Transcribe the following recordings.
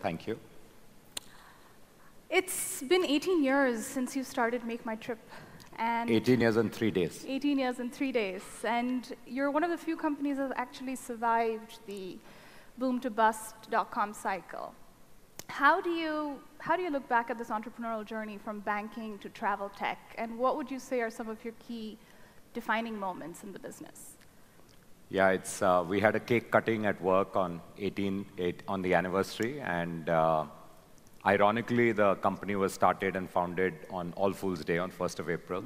Thank you. It's been 18 years since you started Make My Trip. And 18 years and 3 days. 18 years and 3 days. And you're one of the few companies that have actually survived the boom-to-bust.com cycle. How do you look back at this entrepreneurial journey from banking to travel tech? And what would you say are some of your key defining moments in the business? Yeah, we had a cake cutting at work on on the anniversary, and ironically, the company was started and founded on All Fools' Day on 1st of April.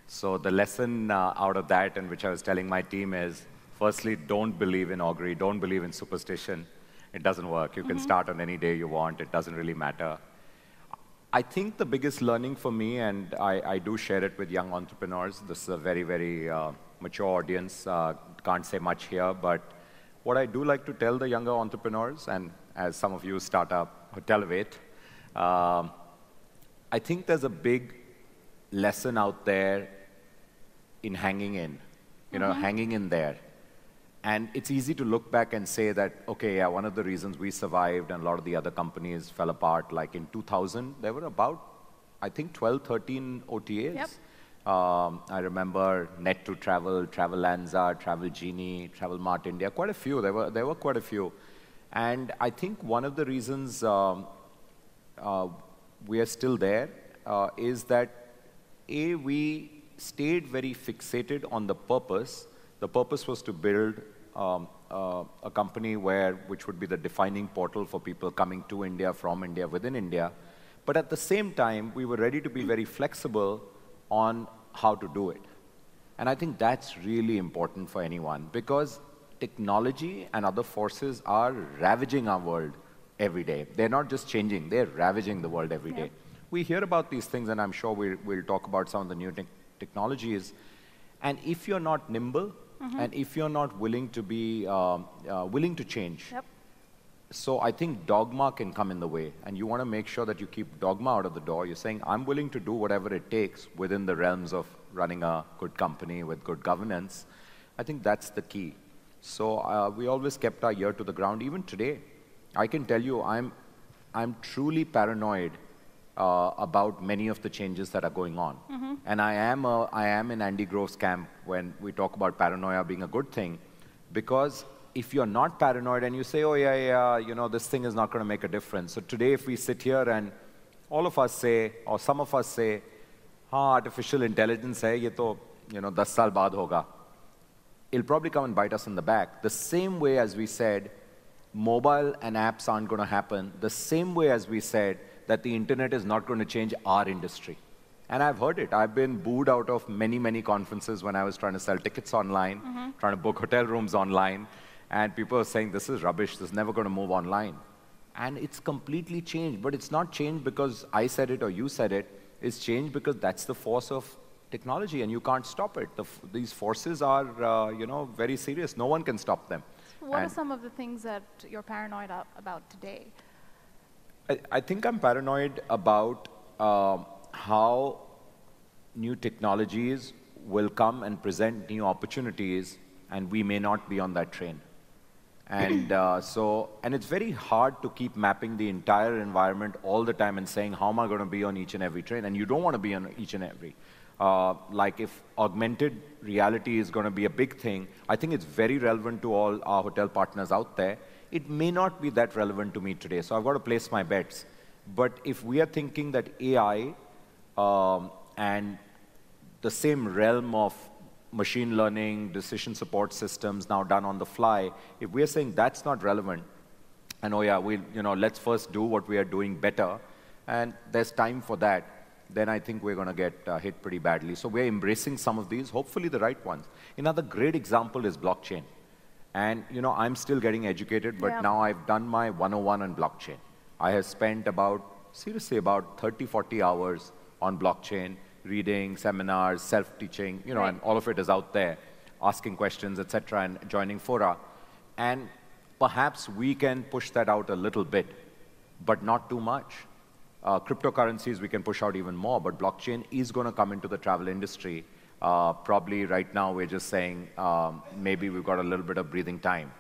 So the lesson out of that, and which I was telling my team, is firstly, don't believe in augury, don't believe in superstition. It doesn't work. You can start on any day you want. It doesn't really matter. I think the biggest learning for me, and I do share it with young entrepreneurs, this is a very, very mature audience, can't say much here, but what I do like to tell the younger entrepreneurs, and as some of you start up Hotelivate, I think there's a big lesson out there in hanging in, hanging in there. And it's easy to look back and say that, okay, yeah, one of the reasons we survived and a lot of the other companies fell apart, like in 2000, there were about, I think, 12, 13 OTAs. Yep. I remember Net2Travel, Travelanza, Travel Genie, Travel Mart India, quite a few. There were quite a few. And I think one of the reasons we are still there is that, A, we stayed very fixated on the purpose. The purpose was to build a company which would be the defining portal for people coming to India, from India, within India. But at the same time, we were ready to be very flexible on how to do it. And I think that's really important for anyone, because technology and other forces are ravaging our world every day. They're not just changing, they're ravaging the world every day. We hear about these things, and I'm sure we'll talk about some of the new technologies. And if you're not nimble, and if you're not willing to be willing to change, so I think dogma can come in the way, and you want to make sure that you keep dogma out of the door. You're saying, I'm willing to do whatever it takes within the realms of running a good company with good governance. I think that's the key. So we always kept our ear to the ground. Even today, I can tell you, I'm truly paranoid about many of the changes that are going on. And I am in Andy Grove's camp when we talk about paranoia being a good thing, because if you're not paranoid and you say, oh yeah, this thing is not going to make a difference. So today, if we sit here and all of us say, or some of us say, artificial intelligence hai, ye to, 10 saal baad hoga. It'll probably come and bite us in the back. The same way as we said, mobile and apps aren't going to happen, the same way as we said that the internet is not going to change our industry. And I've heard it. I've been booed out of many, many conferences when I was trying to sell tickets online, trying to book hotel rooms online, and people are saying, this is rubbish, this is never going to move online. And it's completely changed, but it's not changed because I said it or you said it. It's changed because that's the force of technology, and you can't stop it. These forces are, very serious. No one can stop them. What are some of the things that you're paranoid about today? I think I'm paranoid about how new technologies will come and present new opportunities, and we may not be on that train. And and it's very hard to keep mapping the entire environment all the time and saying, how am I going to be on each and every train? And you don't want to be on each and every. Like if augmented reality is going to be a big thing, I think it's very relevant to all our hotel partners out there. It may not be that relevant to me today, so I've got to place my bets. But if we are thinking that AI and the same realm of machine learning, decision support systems now done on the fly, if we are saying that's not relevant, and oh yeah, let's first do what we are doing better, and there's time for that, then I think we're going to get hit pretty badly. So we're embracing some of these, hopefully the right ones. Another great example is blockchain. And I'm still getting educated, but now I've done my 101 on blockchain. I have spent seriously about 30, 40 hours on blockchain, reading, seminars, self-teaching, and all of it is out there, asking questions, etc., and joining fora. And perhaps we can push that out a little bit, but not too much. Cryptocurrencies we can push out even more, but blockchain is going to come into the travel industry. Probably right now we're just saying maybe we've got a little bit of breathing time.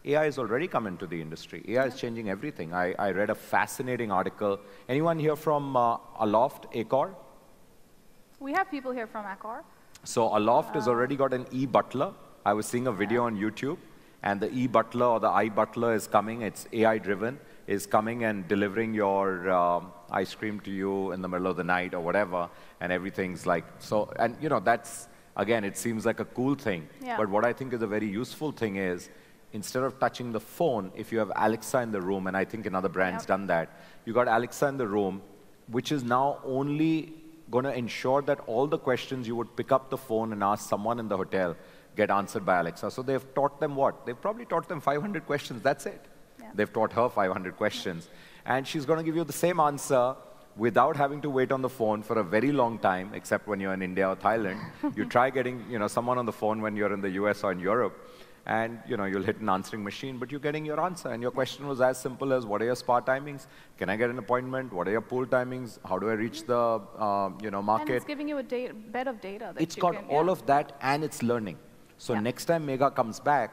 AI has already come into the industry. AI is changing everything. I read a fascinating article. Anyone here from Aloft, Accor? We have people here from Accor. So Aloft has already got an e-butler. I was seeing a video on YouTube, and the e-butler or the iButler is coming. It's AI-driven, is coming and delivering your ice cream to you in the middle of the night or whatever, and everything's like, so, and you know, that's, again, it seems like a cool thing. Yeah. But what I think is a very useful thing is, instead of touching the phone, if you have Alexa in the room, and I think another brand's done that, you got Alexa in the room, which is now only going to ensure that all the questions you would pick up the phone and ask someone in the hotel get answered by Alexa. So they've taught them what? They've probably taught them 500 questions, that's it. Yeah. They've taught her 500 questions. And she's going to give you the same answer without having to wait on the phone for a very long time, except when you're in India or Thailand. You try getting someone on the phone when you're in the US or in Europe, and you'll hit an answering machine, but you're getting your answer. And your question was as simple as, what are your spa timings? Can I get an appointment? What are your pool timings? How do I reach the market? And it's giving you a bed of data. It's got all of that, and it's learning. So next time Megha comes back,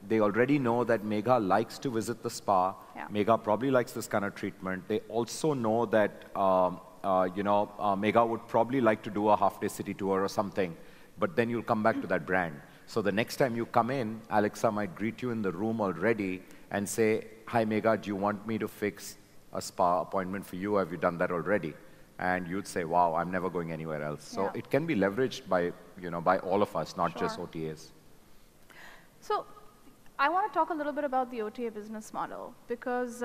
they already know that Megha likes to visit the spa. Megha probably likes this kind of treatment. They also know that Megha would probably like to do a half-day city tour or something, but then you'll come back to that brand. So the next time you come in, Alexa might greet you in the room already and say, hi Megha, do you want me to fix a spa appointment for you? Have you done that already? And you'd say, wow, I'm never going anywhere else. So it can be leveraged by, by all of us, not just OTAs. So I want to talk a little bit about the OTA business model, because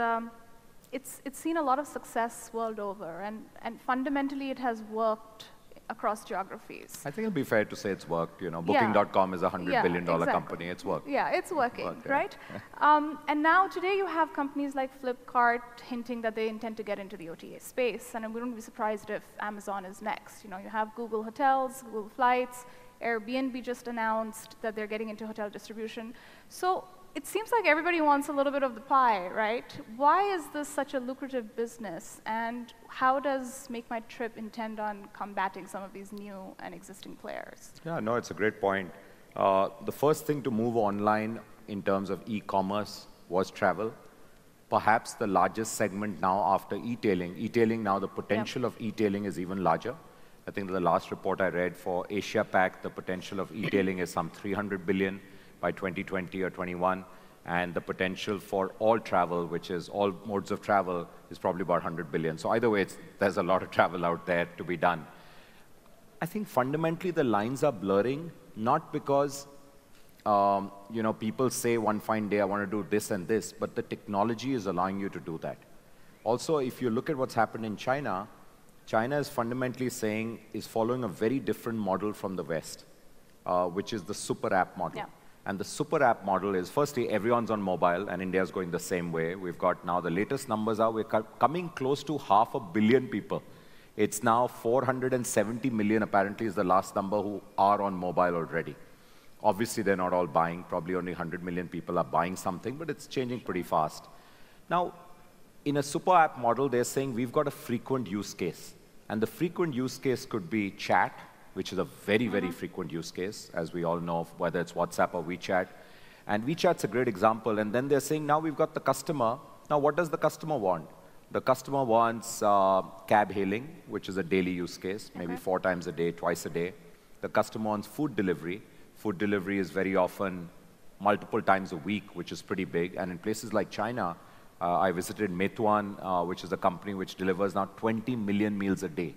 it's seen a lot of success world over, and fundamentally it has worked across geographies. I think it'll be fair to say it's worked. Booking.com is a $100 billion company. It's worked. Yeah, it's working, right? And now today you have companies like Flipkart hinting that they intend to get into the OTA space, and we wouldn't be surprised if Amazon is next. You have Google Hotels, Google Flights, Airbnb just announced that they're getting into hotel distribution. So it seems like everybody wants a little bit of the pie, right? Why is this such a lucrative business, and how does Make My Trip intend on combating some of these new and existing players? Yeah, no, it's a great point. The first thing to move online in terms of e-commerce was travel. Perhaps the largest segment now after e-tailing. E-tailing now, the potential of e-tailing is even larger. I think the last report I read for Asia Pac, the potential of e-tailing is some 300 billion by 2020 or 21, and the potential for all travel, which is all modes of travel, is probably about 100 billion. So either way, there's a lot of travel out there to be done. I think fundamentally the lines are blurring, not because people say one fine day I want to do this and this, but the technology is allowing you to do that. Also, if you look at what's happened in China, China is fundamentally is following a very different model from the West, which is the super app model. Yeah. And the super app model is, firstly, everyone's on mobile, and India's going the same way. We've got now, the latest numbers are, we're coming close to 500 million people. It's now 470 million, apparently, is the last number, who are on mobile already. Obviously, they're not all buying. Probably only 100 million people are buying something, but it's changing pretty fast. Now, in a super app model, they're saying we've got a frequent use case. And the frequent use case could be chat, which is a very, very frequent use case, as we all know, whether it's WhatsApp or WeChat. And WeChat's a great example. And then they're saying, now we've got the customer. Now, what does the customer want? The customer wants cab hailing, which is a daily use case, maybe 4 times a day, twice a day. The customer wants food delivery. Food delivery is very often multiple times a week, which is pretty big. And in places like China, I visited Meituan, which is a company which delivers now 20 million meals a day.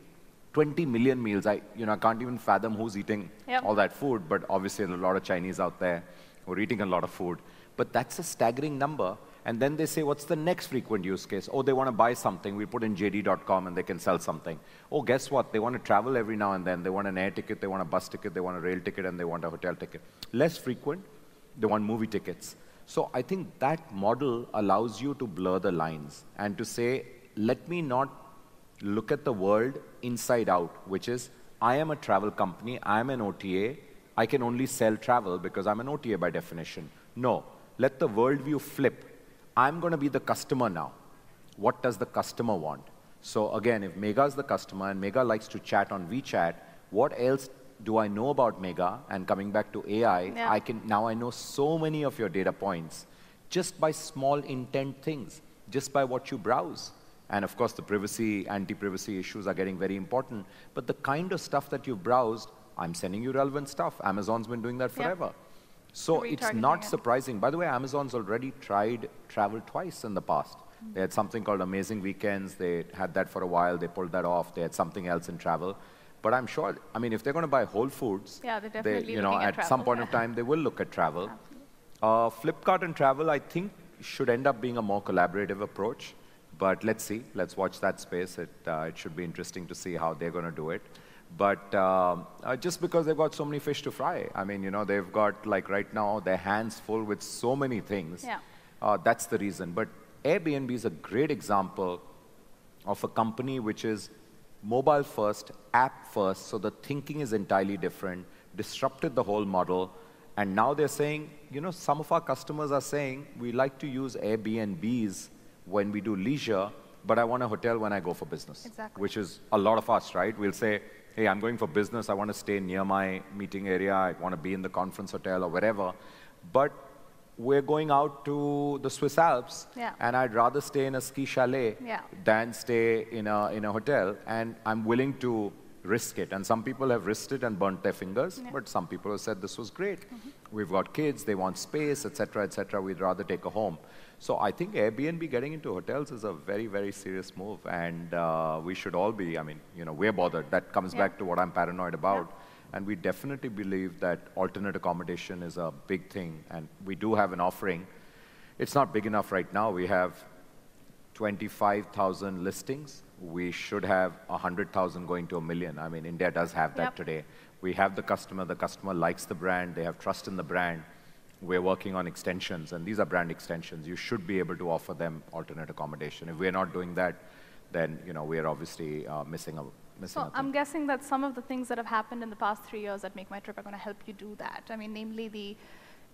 20 million meals. I can't even fathom who's eating all that food, but obviously there are a lot of Chinese out there who are eating a lot of food. But that's a staggering number. And then they say, what's the next frequent use case? Oh, they want to buy something. We put in JD.com and they can sell something. Oh, guess what? They want to travel every now and then. They want an air ticket, they want a bus ticket, they want a rail ticket, and they want a hotel ticket. Less frequent, they want movie tickets. So I think that model allows you to blur the lines and to say, let me not look at the world inside out, which is, I am a travel company, I am an OTA, I can only sell travel because I'm an OTA by definition. No, let the worldview flip. I'm going to be the customer now. What does the customer want? So again, if Megha's the customer and Megha likes to chat on WeChat, what else do I know about Megha? And coming back to AI, now I know so many of your data points. just by small intent things, just by what you browse. And of course, the privacy, anti-privacy issues are getting very important. But the kind of stuff that you've browsed, I'm sending you relevant stuff. Amazon's been doing that forever. So it's not surprising. By the way, Amazon's already tried travel twice in the past. They had something called Amazing Weekends. They had that for a while. They pulled that off. They had something else in travel. But I'm sure, I mean, if they're going to buy Whole Foods, they're definitely at some point of time, they will look at travel. Flipkart and travel, I think, should end up being a more collaborative approach. But let's see. Let's watch that space. It should be interesting to see how they're going to do it. But just because they've got so many fish to fry, I mean, they've got, like right now, their hands full with so many things. That's the reason. But Airbnb is a great example of a company which is mobile first, app first, so the thinking is entirely different, disrupted the whole model. And now they're saying, some of our customers are saying, we like to use Airbnbs when we do leisure, but I want a hotel when I go for business. Exactly. Which is a lot of us, right? We'll say, hey, I'm going for business. I want to stay near my meeting area. I want to be in the conference hotel or wherever. But we're going out to the Swiss Alps, and I'd rather stay in a ski chalet than stay in a hotel, and I'm willing to risk it. And some people have risked it and burnt their fingers, but some people have said this was great. We've got kids, they want space, etc., etc. We'd rather take a home. So I think Airbnb getting into hotels is a very, very serious move, and we should all be, I mean, we're bothered. That comes back to what I'm paranoid about. And we definitely believe that alternate accommodation is a big thing, and we do have an offering. It's not big enough right now. We have 25,000 listings. We should have 100,000 going to 1 million. I mean, India does have that today. We have the customer likes the brand, they have trust in the brand. We're working on extensions, and these are brand extensions. You should be able to offer them alternate accommodation. If we're not doing that, then we're obviously missing a So I'm guessing that some of the things that have happened in the past 3 years at Make My Trip are going to help you do that. I mean, namely the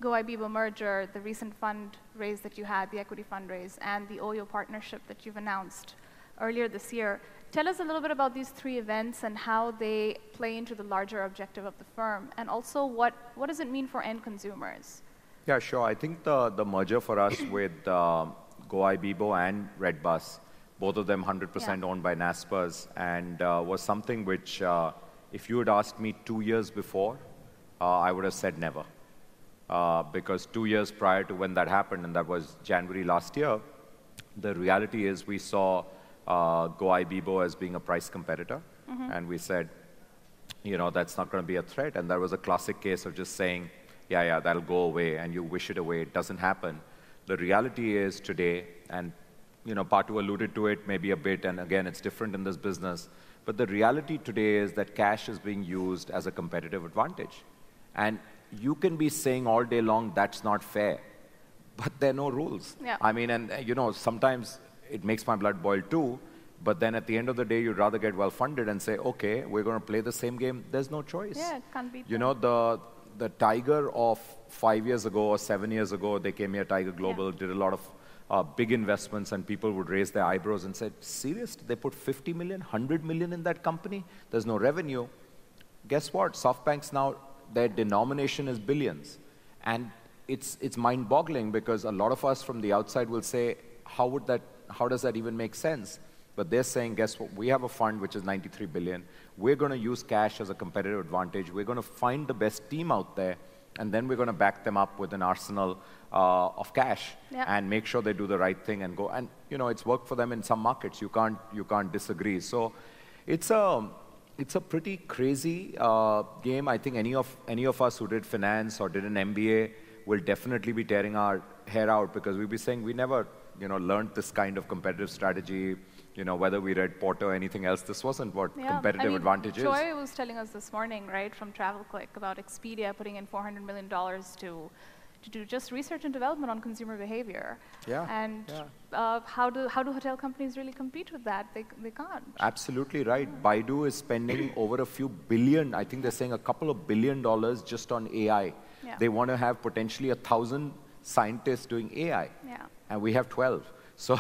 GoIbibo merger, the recent fund raise that you had, the equity fundraise, and the OYO partnership that you've announced earlier this year. Tell us a little bit about these 3 events and how they play into the larger objective of the firm, and also what does it mean for end consumers? Yeah, sure. I think the merger for us with GoIbibo and Redbus, both of them 100% owned by Naspers, and was something which, if you had asked me 2 years before, I would have said never. Because 2 years prior to when that happened, and that was January last year, the reality is we saw GoIbibo as being a price competitor, and we said, that's not going to be a threat. And that was a classic case of just saying, yeah, that'll go away, and you wish it away. It doesn't happen. The reality is today, and Patu alluded to it maybe a bit, and again, it's different in this business. But the reality today is that cash is being used as a competitive advantage. And you can be saying all day long, that's not fair. But there are no rules. I mean, and sometimes it makes my blood boil too. But then at the end of the day, you'd rather get well-funded and say, okay, we're going to play the same game. There's no choice. Yeah, it can't be. The Tiger of 5 years ago or 7 years ago, they came here, Tiger Global, did a lot of big investments, and people would raise their eyebrows and said, serious? They put 50 million, 100 million in that company? There's no revenue. Guess what? SoftBank's now, their denomination is billions. And it's mind-boggling, because a lot of us from the outside will say, how does that even make sense? But they're saying, guess what? We have a fund which is 93 billion. We're going to use cash as a competitive advantage. We're going to find the best team out there, and then we're going to back them up with an arsenal of cash and make sure they do the right thing and go. And it's worked for them in some markets. You can't disagree. So it's a pretty crazy game. I think any of us who did finance or did an MBA will definitely be tearing our hair out, because we'll be saying we never learned this kind of competitive strategy. Whether we read Porter or anything else, this wasn't what competitive advantage is. Troy was telling us this morning, right, from TravelClick, about Expedia putting in $400 million to do just research and development on consumer behavior. And how do hotel companies really compete with that? They can't. Absolutely right. Baidu is spending over a few billion, I think they're saying a couple of $1 billion just on AI. They want to have potentially 1,000 scientists doing AI. And we have 12. So,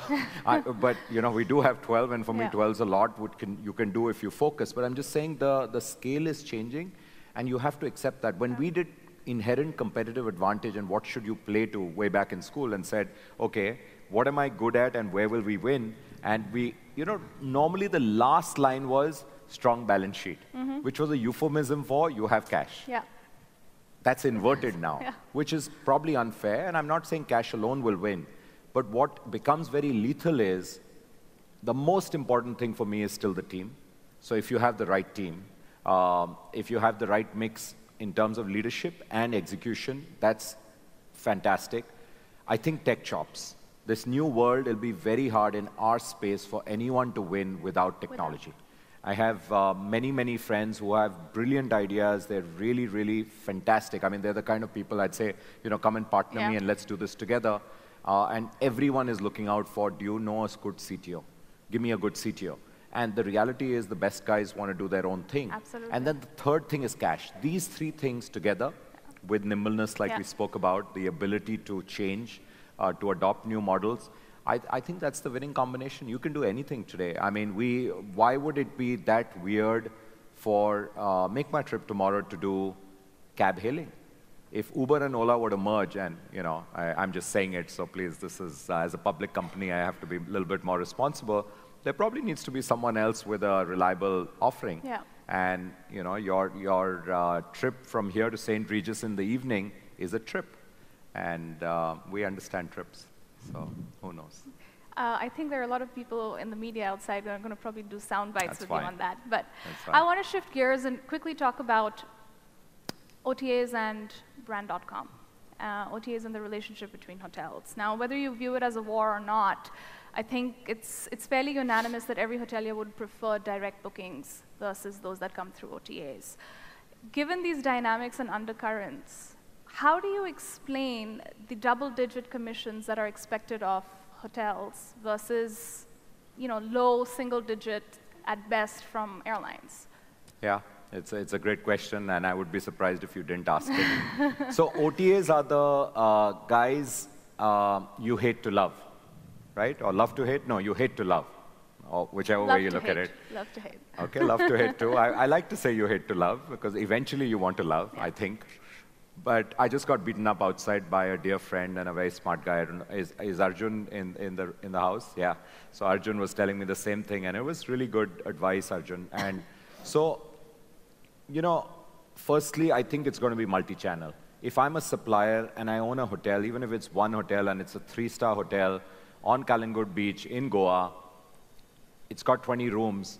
but we do have 12, and for me 12 is a lot you can do if you focus. But I'm just saying the scale is changing, and you have to accept that. When we did inherent competitive advantage and what should you play to way back in school and said, okay, what am I good at and where will we win? And we, normally the last line was strong balance sheet, which was a euphemism for you have cash. Yeah. That's inverted now, Yeah. which is probably unfair. And I'm not saying cash alone will win. But what becomes very lethal is the most important thing for me is still the team. So if you have the right team, if you have the right mix in terms of leadership and execution, that's fantastic. I think tech chops. This new world, it'll be very hard in our space for anyone to win without technology. I have many, many friends who have brilliant ideas. They're really, really fantastic. I mean, they're the kind of people I'd say, come and partner me and let's do this together. And everyone is looking out for, do you know a good CTO? Give me a good CTO. And the reality is the best guys want to do their own thing. Absolutely. And then the third thing is cash. These three things together with nimbleness like we spoke about, the ability to change, to adopt new models, I think that's the winning combination. You can do anything today. I mean, why would it be that weird for Make My Trip tomorrow to do cab hailing? If Uber and Ola were to merge, and I'm just saying it, so please, this is, as a public company, I have to be a little bit more responsible. There probably needs to be someone else with a reliable offering. Yeah. And your trip from here to St. Regis in the evening is a trip. And we understand trips, so who knows? I think there are a lot of people in the media outside who are going to probably do sound bites with you on that. But fine. I want to shift gears and quickly talk about OTAs and brand.com. OTAs and the relationship between hotels. Now, whether you view it as a war or not, I think it's fairly unanimous that every hotelier would prefer direct bookings versus those that come through OTAs. Given these dynamics and undercurrents, how do you explain the double-digit commissions that are expected of hotels versus, low single-digit at best from airlines? Yeah, it's a great question, and I would be surprised if you didn't ask it. So OTAs are the guys you hate to love, right? Or love to hate? No, you hate to love, or whichever way you look at it. Love to hate. Okay, love to hate too. I like to say you hate to love, because eventually you want to love, I think. But I just got beaten up outside by a dear friend and a very smart guy. I don't know, is Arjun in the house? Yeah. So Arjun was telling me the same thing, and it was really good advice, Arjun. And so, firstly, I think it's going to be multi-channel. If I'm a supplier and I own a hotel, even if it's one hotel and it's a 3-star hotel on Kalangut Beach in Goa, it's got 20 rooms,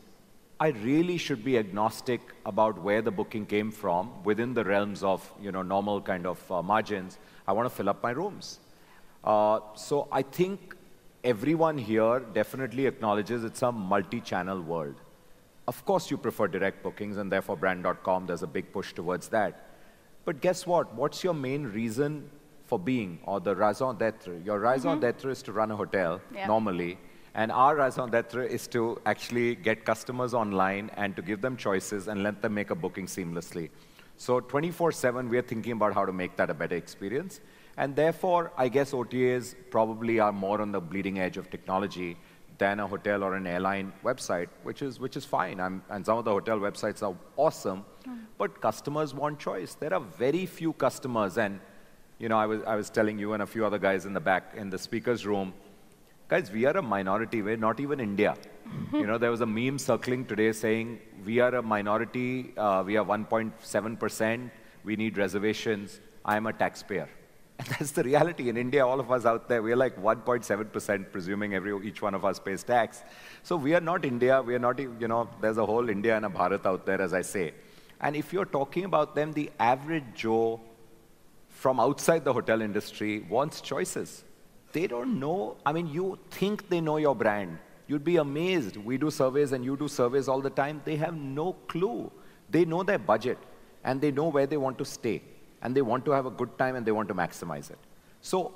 I really should be agnostic about where the booking came from within the realms of normal kind of margins. I want to fill up my rooms. So I think everyone here definitely acknowledges it's a multi-channel world. Of course, you prefer direct bookings, and therefore brand.com, there's a big push towards that. But guess what? What's your main reason for being, or the raison d'etre? Your raison d'etre is to run a hotel, normally. And our raison d'etre is to actually get customers online and to give them choices and let them make a booking seamlessly. So 24/7, we are thinking about how to make that a better experience. And therefore, I guess OTAs probably are more on the bleeding edge of technology than a hotel or an airline website, which is fine. And some of the hotel websites are awesome, but customers want choice. There are very few customers, and I was telling you and a few other guys in the back in the speakers room, guys, we are a minority. We're not even India. There was a meme circling today saying, we are a minority, we are 1.7%, we need reservations, I'm a taxpayer. And that's the reality. In India, all of us out there, we're like 1.7%, presuming each one of us pays tax. So we are not India, we are not, there's a whole India and a Bharat out there, as I say. And if you're talking about them, the average Joe from outside the hotel industry wants choices. They don't know. I mean, you think they know your brand. You'd be amazed. We do surveys and you do surveys all the time. They have no clue. They know their budget and they know where they want to stay and they want to have a good time and they want to maximize it. So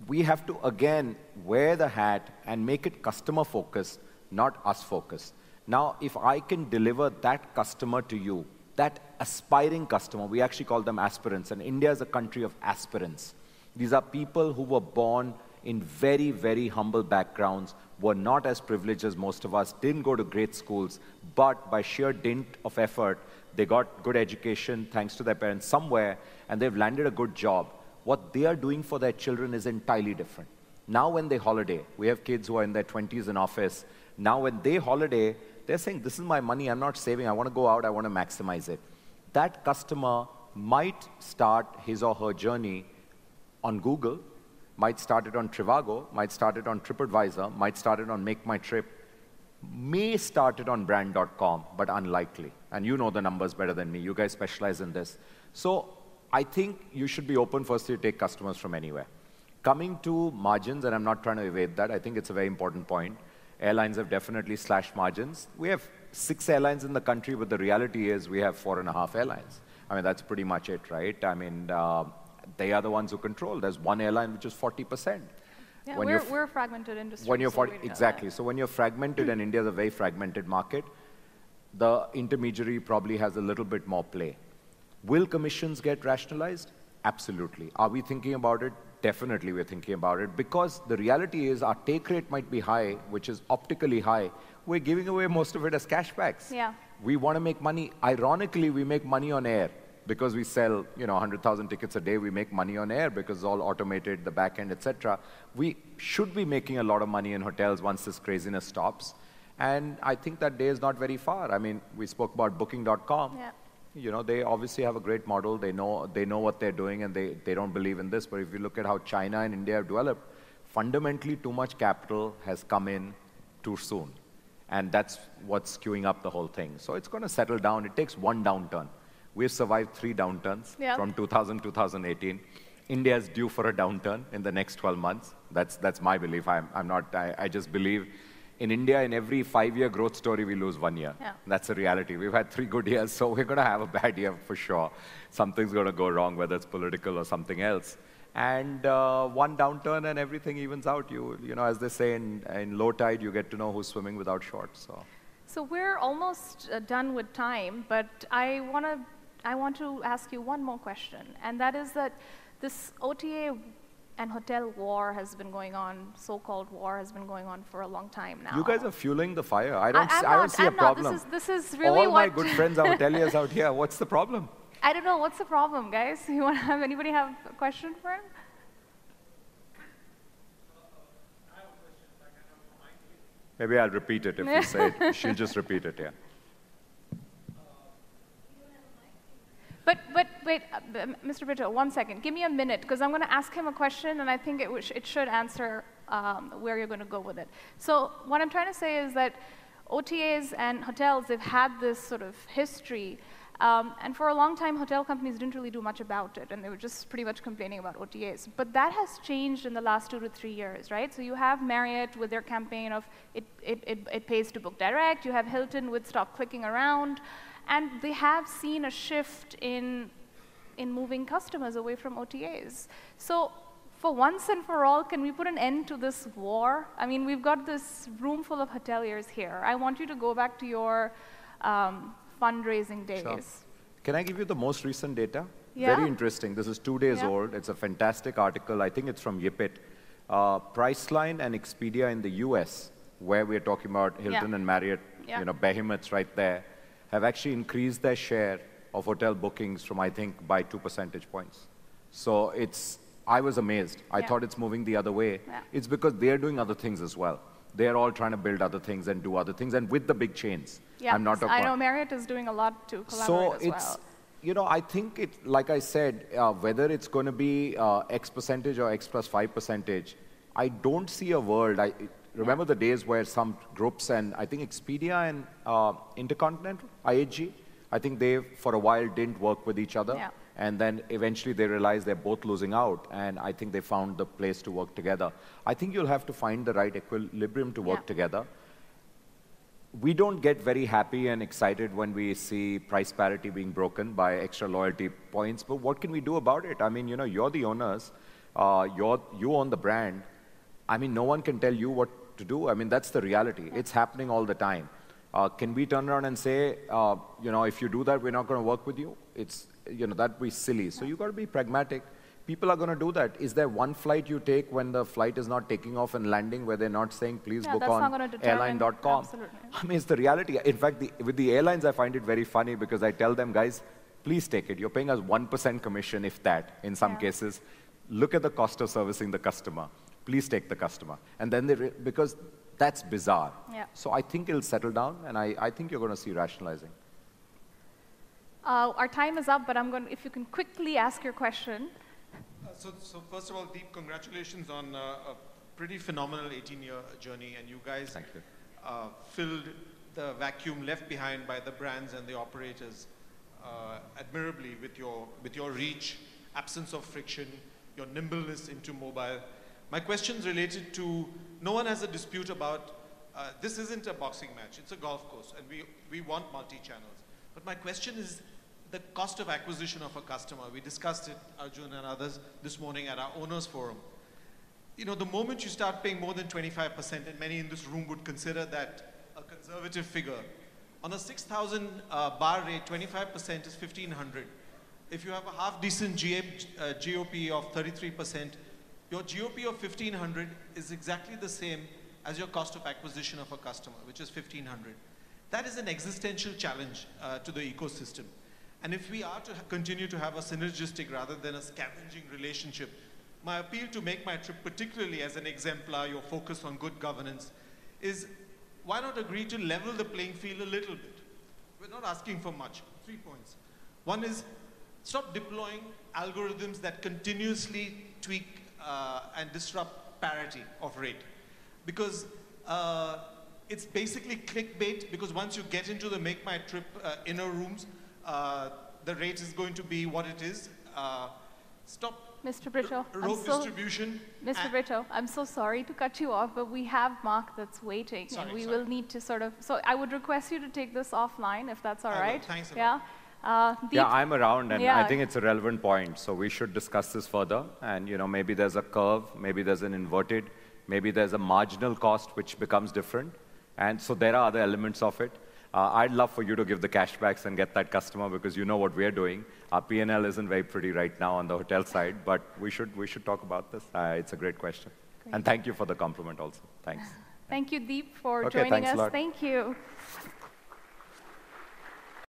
we have to, again, wear the hat and make it customer focused, not us focused. Now, if I can deliver that customer to you, that aspiring customer, we actually call them aspirants, and India is a country of aspirants. These are people who were born in very, very humble backgrounds, were not as privileged as most of us, didn't go to great schools, but by sheer dint of effort, they got good education thanks to their parents somewhere, and they've landed a good job. What they are doing for their children is entirely different. Now when they holiday, we have kids who are in their 20s in office. Now when they holiday, they're saying, this is my money, I'm not saving, I want to go out, I want to maximize it. That customer might start his or her journey on Google, might start it on Trivago, might start it on TripAdvisor, might start it on Make My Trip, may start it on brand.com, but unlikely. And you know the numbers better than me. You guys specialize in this. So I think you should be open firstly to take customers from anywhere. Coming to margins, and I'm not trying to evade that, I think it's a very important point. Airlines have definitely slashed margins. We have 6 airlines in the country, but the reality is we have 4.5 airlines. I mean, that's pretty much it, right? I mean, they are the ones who control. There's one airline which is 40%. Yeah, we're a fragmented industry. When you're exactly. So when you're fragmented, and India is a very fragmented market, the intermediary probably has a little bit more play. Will commissions get rationalized? Absolutely. Are we thinking about it? Definitely we're thinking about it, because the reality is our take rate might be high, which is optically high. We're giving away most of it as cashbacks. Yeah. We want to make money. Ironically, we make money on air because we sell, 100,000 tickets a day. We make money on air because it's all automated, the back end, etc. We should be making a lot of money in hotels once this craziness stops. And I think that day is not very far. I mean, we spoke about Booking.com. Yeah. They obviously have a great model. They know what they're doing, and they don't believe in this. But if you look at how China and India have developed, fundamentally too much capital has come in too soon. And that's what's skewing up the whole thing. So it's going to settle down. It takes one downturn. We've survived 3 downturns from 2000 to 2018. India is due for a downturn in the next 12 months. That's my belief. I just believe in India, in every 5-year growth story, we lose 1 year. Yeah. That's the reality. We've had 3 good years, so we're going to have a bad year for sure. Something's going to go wrong, whether it's political or something else. And one downturn and everything evens out. As they say, in low tide, you get to know who's swimming without shorts. So we're almost done with time, but I want to ask you one more question, and that is that this OTA and hotel war has been going on, so-called war has been going on for a long time now. You guys are fueling the fire. I don't see a problem. This is really all my good friends are hoteliers out here. What's the problem? I don't know. What's the problem, guys? Anybody have a question for him? Maybe I'll repeat it if you say it. She'll just repeat it, yeah. But wait, Mr. Britto, 1 second. Give me a minute, because I'm going to ask him a question, and I think it should answer where you're going to go with it. So what I'm trying to say is that OTAs and hotels, they've had this sort of history. And for a long time, hotel companies didn't really do much about it, and they were just pretty much complaining about OTAs. But that has changed in the last 2 to 3 years, right? So you have Marriott with their campaign of it pays to book direct. You have Hilton with stop clicking around. And they have seen a shift in moving customers away from OTAs. So for once and for all, can we put an end to this war? I mean, we've got this room full of hoteliers here. I want you to go back to your fundraising days. Sure. Can I give you the most recent data? Yeah. Very interesting. This is 2 days old. It's a fantastic article. I think it's from Yipit. Priceline and Expedia in the US, where we're talking about Hilton and Marriott, behemoths right there, have actually increased their share of hotel bookings from, I think, by 2 percentage points. So I was amazed. I thought it's moving the other way. Yeah. It's because they're doing other things as well. They're all trying to build other things and do other things, and with the big chains. Yeah, I'm not I know Marriott is doing a lot to collaborate as well. I think like I said, whether it's going to be X percentage or X plus 5%, I don't see a world. Remember the days where some groups, and I think Expedia and Intercontinental, IHG, I think they, for a while, didn't work with each other. Yeah. And then eventually they realized they're both losing out, and I think they found the place to work together. I think you'll have to find the right equilibrium to work together. We don't get very happy and excited when we see price parity being broken by extra loyalty points, but what can we do about it? I mean, you're the owners, you own the brand. I mean, no one can tell you what to do. I mean, that's the reality. It's happening all the time. Can we turn around and say, if you do that, we're not going to work with you? That'd be silly. So you've got to be pragmatic. people are going to do that. Is there one flight you take when the flight is not taking off and landing where they're not saying, please book on airline.com? I mean, it's the reality. In fact, with the airlines, I find it very funny because I tell them, guys, please take it. You're paying us 1% commission, if that, in some cases. Look at the cost of servicing the customer. Please take the customer. And then because that's bizarre. Yeah. So I think it'll settle down, and I think you're going to see rationalizing. Our time is up, but if you can quickly ask your question. So first of all, Deep, congratulations on a pretty phenomenal 18-year journey, and you guys filled the vacuum left behind by the brands and the operators admirably with your reach, absence of friction, your nimbleness into mobile. My question's related to, no one has a dispute about, this isn't a boxing match, it's a golf course, and we want multi-channels. But my question is the cost of acquisition of a customer. We discussed it, Arjun and others, this morning at our owners forum. You know, the moment you start paying more than 25%, and many in this room would consider that a conservative figure, on a 6,000 bar rate, 25% is 1,500. If you have a half-decent GOP of 33%, your GOP of 1,500 is exactly the same as your cost of acquisition of a customer, which is 1,500. That is an existential challenge to the ecosystem. And if we are to continue to have a synergistic rather than a scavenging relationship, my appeal to Make My Trip, particularly as an exemplar, your focus on good governance, is why not agree to level the playing field a little bit? We're not asking for much. 3 points. One is, stop deploying algorithms that continuously tweak and disrupt parity of rate. Because it's basically clickbait, because once you get into the Make My Trip inner rooms, the rate is going to be what it is. Stop Mr. Brito, distribution. Mr. Brito, I'm so sorry to cut you off, but we have Mark that's waiting, and we will need to sort of, so I would request you to take this offline, if that's all right. Thanks a lot. Yeah, I'm around, and I think it's a relevant point. So we should discuss this further. And maybe there's a curve, maybe there's an inverted, maybe there's a marginal cost which becomes different. And so there are other elements of it. I'd love for you to give the cashbacks and get that customer, because you know what we're doing. Our P&L isn't very pretty right now on the hotel side, but we should talk about this. It's a great question. Great. And thank you for the compliment also. Thanks. Thank you, Deep, for joining us. Thanks a lot. Thank you.